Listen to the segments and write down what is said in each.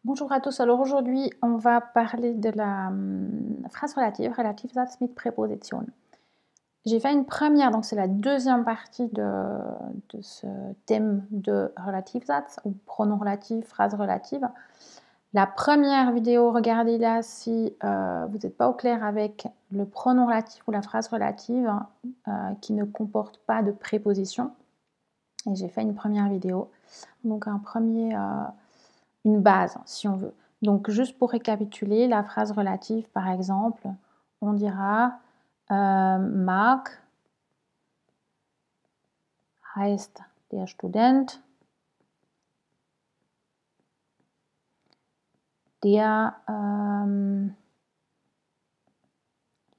Bonjour à tous, alors aujourd'hui on va parler de la phrase relative, Relativsatz mit Präposition. J'ai fait une première, donc c'est la deuxième partie de ce thème de Relativsatz, ou pronom relatif, phrase relative. La première vidéo, regardez-la si vous n'êtes pas au clair avec le pronom relatif ou la phrase relative qui ne comporte pas de préposition. Et j'ai fait une première vidéo, donc une base si on veut. Donc juste pour récapituler, la phrase relative par exemple, on dira mag heißt der Student, der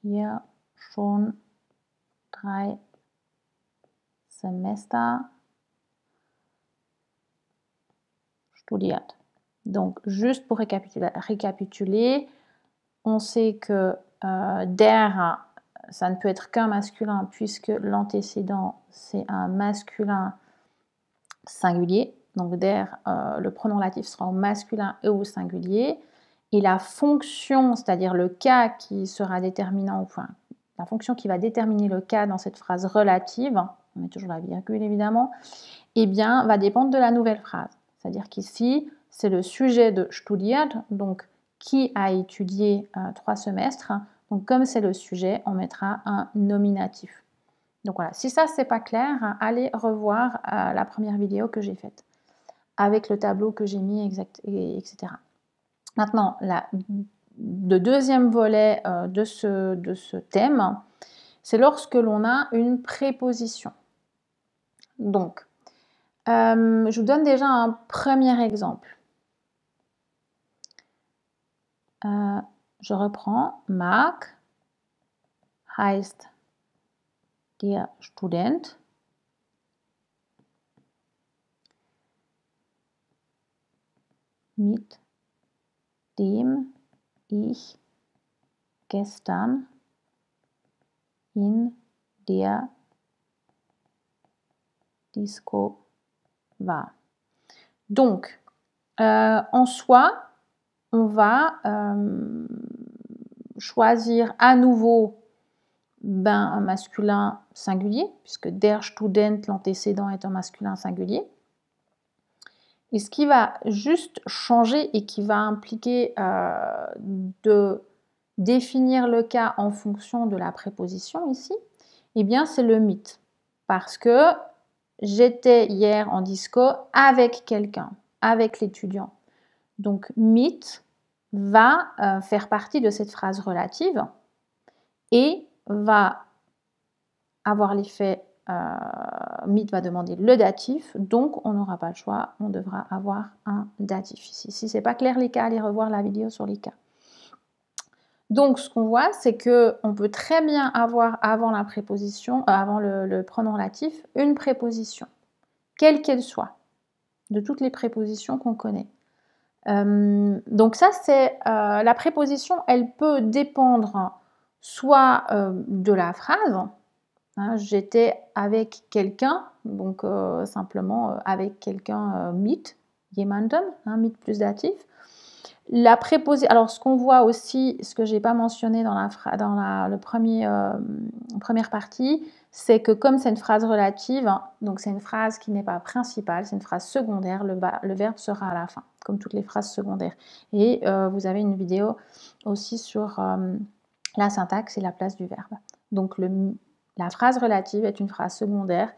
hier schon 3 Semester studiert. Donc juste pour récapituler, on sait que der, ça ne peut être qu'un masculin puisque l'antécédent c'est un masculin singulier. Donc der, le pronom relatif sera au masculin et au singulier. Et la fonction, c'est-à-dire le cas qui sera déterminant, enfin la fonction qui va déterminer le cas dans cette phrase relative, on met toujours la virgule évidemment, eh bien va dépendre de la nouvelle phrase. C'est-à-dire qu'ici, c'est le sujet de studiert, donc qui a étudié 3 semestres. Donc comme c'est le sujet, on mettra un nominatif. Donc voilà, si ça c'est pas clair, allez revoir la première vidéo que j'ai faite avec le tableau que j'ai mis, etc. Maintenant, le deuxième volet de ce thème, c'est lorsque l'on a une préposition. Donc, je vous donne déjà un premier exemple. Je reprends. Mag heißt der Student. Mit dem ich gestern in der Disco war. Donc, en soi, on va choisir à nouveau un masculin singulier, puisque der Student, l'antécédent est un masculin singulier. Et ce qui va juste changer et qui va impliquer de définir le cas en fonction de la préposition ici, eh bien c'est le mit. Parce que j'étais hier en disco avec quelqu'un, avec l'étudiant. Donc mit va faire partie de cette phrase relative et va avoir l'effet mit va demander le datif, donc on n'aura pas le choix, on devra avoir un datif ici. Si ce n'est pas clair les cas, allez revoir la vidéo sur les cas. Donc ce qu'on voit, c'est qu'on peut très bien avoir avant la préposition, avant le pronom relatif, une préposition, quelle qu'elle soit, de toutes les prépositions qu'on connaît. Donc ça, c'est la préposition, elle peut dépendre soit de la phrase, j'étais avec quelqu'un, donc simplement avec quelqu'un mit, jemanden, mit plus datif. La préposition, alors ce qu'on voit aussi, ce que je n'ai pas mentionné dans la première partie, c'est que comme c'est une phrase relative, donc c'est une phrase qui n'est pas principale, c'est une phrase secondaire, le verbe sera à la fin, comme toutes les phrases secondaires. Et vous avez une vidéo aussi sur la syntaxe et la place du verbe. Donc la phrase relative est une phrase secondaire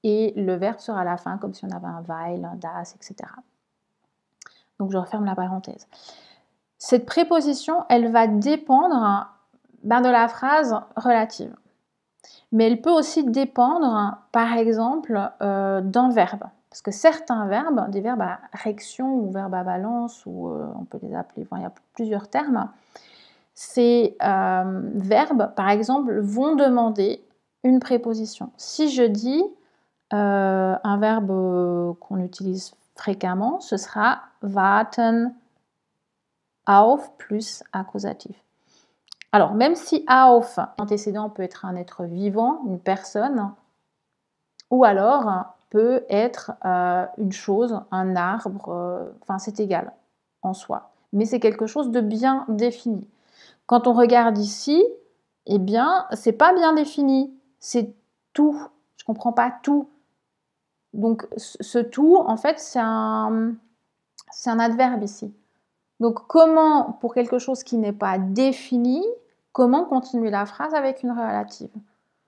et le verbe sera à la fin, comme si on avait un weil, un das, etc. Donc je referme la parenthèse. Cette préposition, elle va dépendre de la phrase relative. Mais elle peut aussi dépendre, par exemple, d'un verbe. Parce que certains verbes, des verbes à réaction ou verbes à valence, ou on peut les appeler, enfin, il y a plusieurs termes, ces verbes, par exemple, vont demander une préposition. Si je dis un verbe qu'on utilise fréquemment, ce sera warten auf plus accusatif. Alors, même si auf, l'antécédent peut être un être vivant, une personne, ou alors peut être une chose, un arbre, enfin c'est égal. en soi, mais c'est quelque chose de bien défini. Quand on regarde ici, eh bien, c'est pas bien défini, c'est tout. Je comprends pas tout. Donc, ce tout, en fait, c'est un adverbe ici. Donc, comment, pour quelque chose qui n'est pas défini, comment continuer la phrase avec une relative?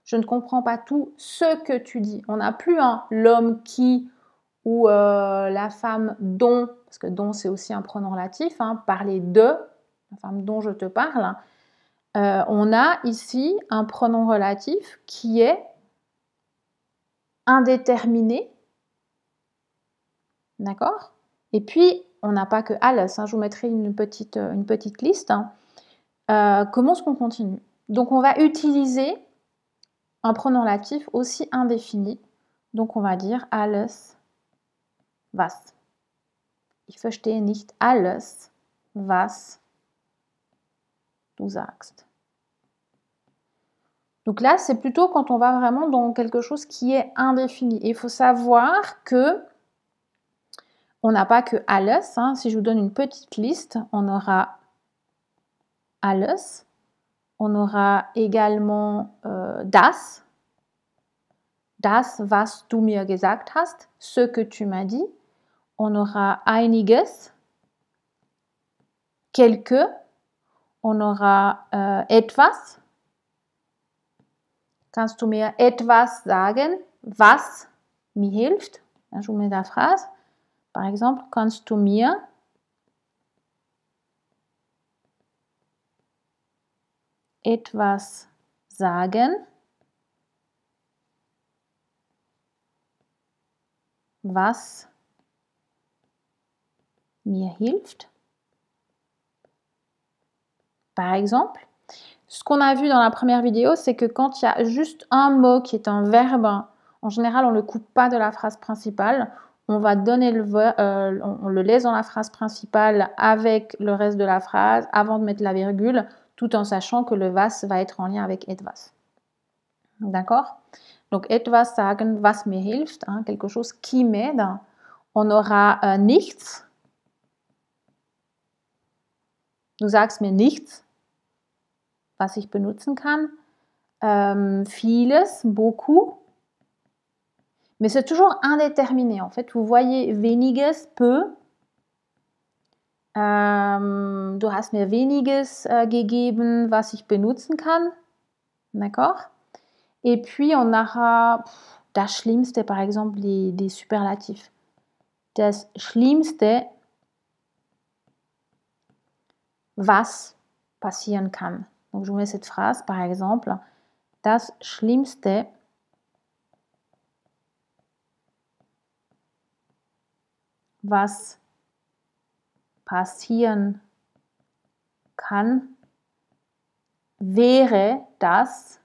Je ne comprends pas tout ce que tu dis. On n'a plus un l'homme qui ou la femme dont, parce que dont c'est aussi un pronom relatif, hein, parler de, la femme dont je te parle. On a ici un pronom relatif qui est indéterminé, d'accord? Et puis, on n'a pas que alles, hein, je vous mettrai une petite liste. Hein. Comment est-ce qu'on continue? Donc, on va utiliser un pronom relatif aussi indéfini. Donc, on va dire alles, was. Ich verstehe nicht alles, was du sagst. Donc là, c'est plutôt quand on va vraiment dans quelque chose qui est indéfini. Et il faut savoir que on n'a pas que alles. Hein. Si je vous donne une petite liste, on aura alles. On aura également das. Das, was du mir gesagt hast. Ce que tu m'as dit. On aura einiges. Quelques. On aura etwas. Kannst du mir etwas sagen, was mir hilft? Je vous mets la phrase. Par exemple, kannst du mir etwas sagen, was mir hilft? Par exemple, ce qu'on a vu dans la première vidéo, c'est que quand il y a juste un mot qui est un verbe, en général, on ne le coupe pas de la phrase principale. On va donner on le laisse dans la phrase principale avec le reste de la phrase avant de mettre la virgule, tout en sachant que le was va être en lien avec etwas. D'accord? Donc, etwas sagen, was mir hilft, hein, quelque chose qui m'aide. On aura nichts. Du sagst mir nichts, was ich benutzen kann. Vieles, beaucoup. Mais c'est toujours indéterminé. En fait, vous voyez, weniges, peu. Du hast mir weniges gegeben, was ich benutzen kann. D'accord? Et puis, on aura das Schlimmste, par exemple, des superlatifs. Das Schlimmste, was passieren kann. Donc, je vous mets cette phrase, par exemple. Das Schlimmste, was passieren kann, wäre das.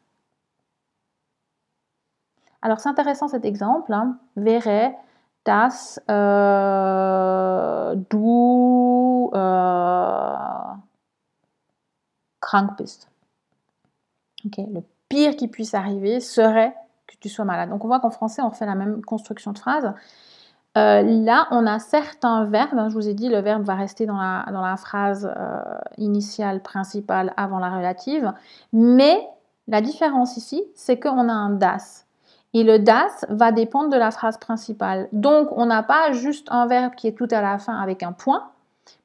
Alors, c'est intéressant cet exemple. Hein. Wäre dass du krank bist. Okay. Le pire qui puisse arriver serait que tu sois malade. Donc, on voit qu'en français, on fait la même construction de phrase. Là, on a certains verbes. Hein, je vous ai dit, le verbe va rester dans la phrase initiale, principale, avant la relative. Mais la différence ici, c'est qu'on a un das. Et le das va dépendre de la phrase principale. Donc, on n'a pas juste un verbe qui est tout à la fin avec un point,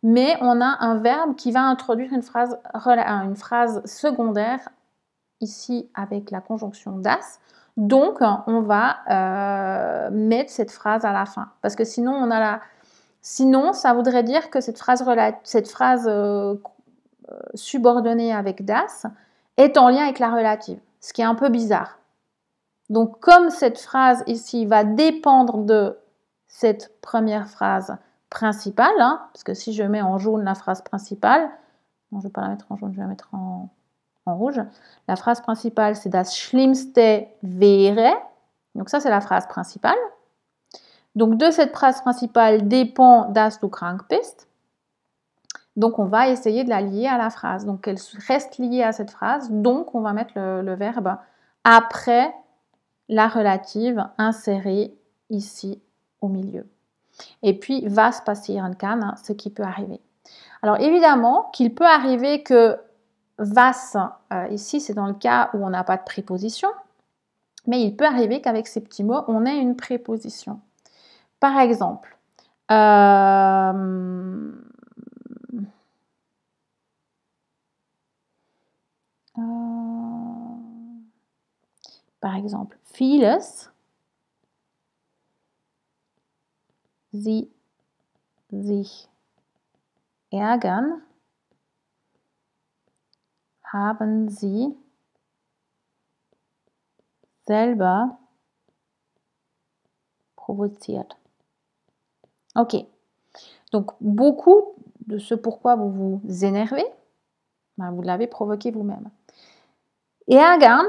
mais on a un verbe qui va introduire une phrase secondaire, ici avec la conjonction das. Donc, on va mettre cette phrase à la fin. Parce que sinon, sinon ça voudrait dire que cette phrase subordonnée avec das est en lien avec la relative, ce qui est un peu bizarre. Donc, comme cette phrase ici va dépendre de cette première phrase principale, hein, parce que si je mets en jaune la phrase principale, non, je ne vais pas la mettre en jaune, je vais la mettre en rouge. La phrase principale, c'est das Schlimmste wäre. Donc ça, c'est la phrase principale. Donc de cette phrase principale dépend dass du krank bist. Donc on va essayer de la lier à la phrase. Donc elle reste liée à cette phrase. Donc on va mettre le verbe après la relative insérée ici au milieu. Et puis was passieren kann, ce qui peut arriver. Alors évidemment qu'il peut arriver que was, ici c'est dans le cas où on n'a pas de préposition, mais il peut arriver qu'avec ces petits mots, on ait une préposition. Par exemple, par exemple, vieles, sie sich ärgern, haben sie selber provoziert. Ok. Donc, beaucoup de ce pourquoi vous vous énervez, ben, vous l'avez provoqué vous-même. Ärgern,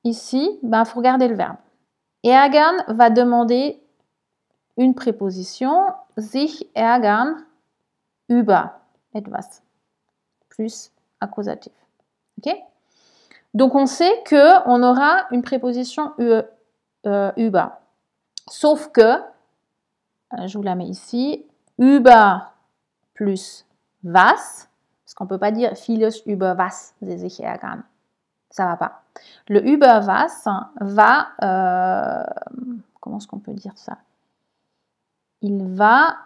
ici, ben, faut regarder le verbe. Ärgern va demander une préposition, sich ärgern über etwas, plus accusatif. Ok? Donc, on sait qu'on aura une préposition über. Sauf que, je vous la mets ici, über plus was, parce qu'on ne peut pas dire vieles über was sie sich ärgern. Ça ne va pas. Le über was va, comment est-ce qu'on peut dire ça? Il va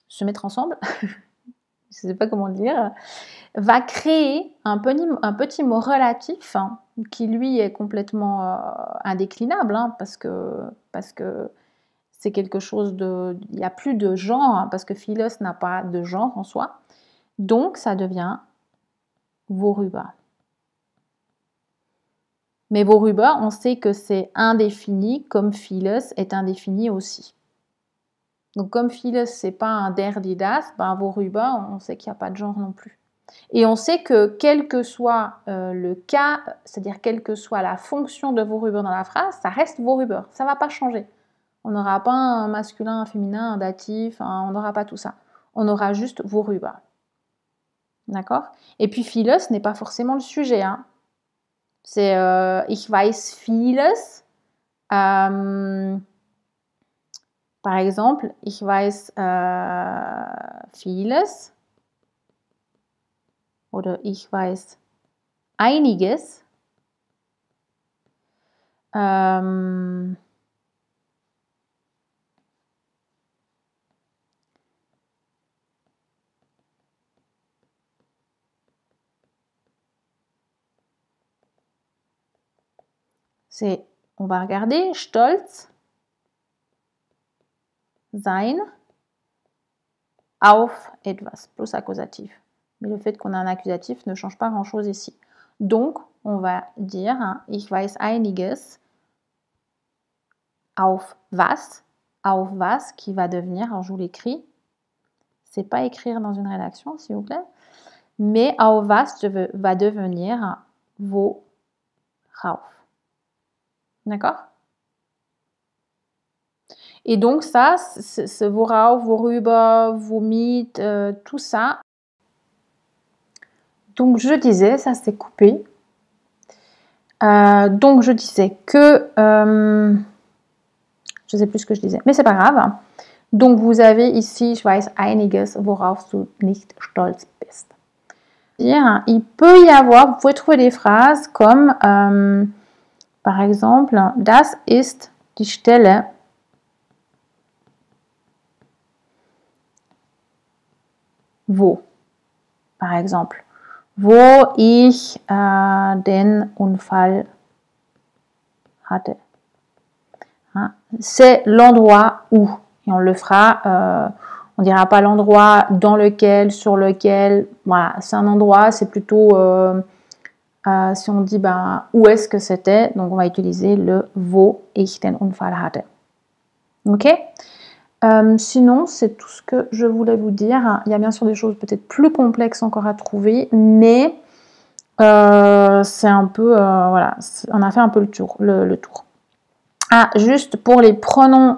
se mettre ensemble, je ne sais pas comment le dire, va créer un petit mot relatif qui lui est complètement indéclinable, parce que c'est quelque chose de... Il n'y a plus de genre, parce que philos n'a pas de genre en soi. Donc, ça devient worüber. Mais worüber, on sait que c'est indéfini, comme philos est indéfini aussi. Donc, comme philos, ce n'est pas un der, die, das, ben worüber, on sait qu'il n'y a pas de genre non plus. Et on sait que quel que soit le cas, c'est-à-dire quelle que soit la fonction de worüber dans la phrase, ça reste worüber, ça ne va pas changer. On n'aura pas un masculin, un féminin, un datif, on n'aura pas tout ça. On aura juste worüber. D'accord? Et puis vieles n'est pas forcément le sujet. C'est ich weiß vieles. Par exemple, ich weiß vieles. Oder ich weiß einiges. On va regarder, stolz sein auf etwas, plus accusatif. Mais le fait qu'on a un accusatif ne change pas grand-chose ici. Donc, on va dire, ich weiß einiges auf was, qui va devenir, alors je vous l'écris, c'est pas écrire dans une rédaction, s'il vous plaît, mais auf was va devenir worauf. D'accord? Et donc ça, ce worauf, worüber, womit, tout ça. Donc je disais, ça s'est coupé. Donc je disais que, je ne sais plus ce que je disais, mais c'est pas grave. Donc vous avez ici, ich weiß einiges, worauf du nicht stolz bist. Il peut y avoir, vous pouvez trouver des phrases comme, par exemple, das ist die Stelle, wo, par exemple, wo ich den Unfall hatte. C'est l'endroit où, et on le fera, on ne dira pas l'endroit dans lequel, sur lequel, voilà, c'est un endroit, c'est plutôt, si on dit où est-ce que c'était, donc on va utiliser le wo ich den Unfall hatte. Ok? Sinon, c'est tout ce que je voulais vous dire. Il y a bien sûr des choses peut-être plus complexes encore à trouver, mais c'est un peu, voilà, on a fait un peu le tour. Ah, juste pour les pronoms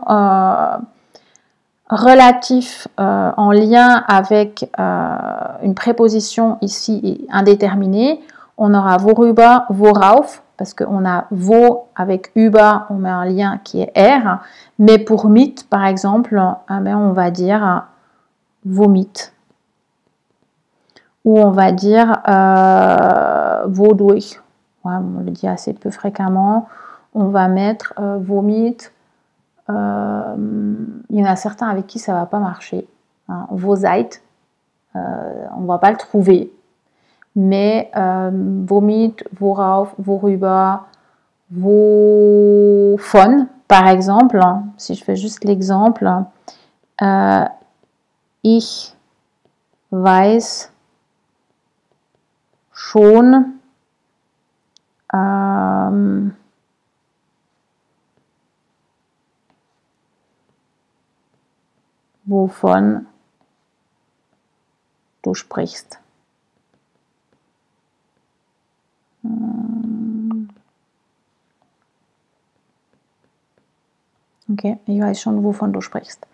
relatifs en lien avec une préposition ici indéterminée, on aura worüber, worauf, parce qu'on a vo avec über, on met un lien qui est R, mais pour mit, par exemple, on va dire vomit. Ou on va dire wodurch. Ouais, on le dit assez peu fréquemment. On va mettre vomit. Il y en a certains avec qui ça ne va pas marcher. Hein. Wo seid, on ne va pas le trouver. Mais womit, worauf, worüber, wovon, par exemple, si je fais juste l'exemple, ich weiß schon, wovon du sprichst. Ok, ich weiß schon, wovon du sprichst.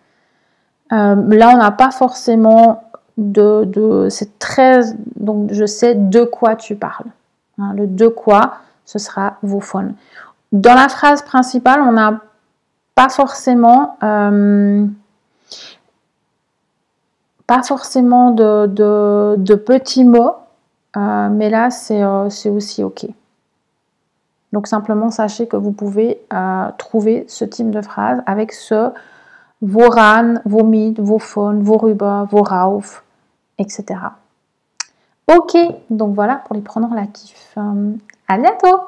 Là, on n'a pas forcément c'est très, donc je sais de quoi tu parles. Hein, le de quoi, ce sera wovon. Dans la phrase principale, on n'a pas forcément de petits mots, mais là, c'est aussi OK. Donc, simplement, sachez que vous pouvez trouver ce type de phrase avec ce woran, womit, wovon, worüber, worauf, etc. OK, donc voilà pour les pronoms relatifs. À bientôt!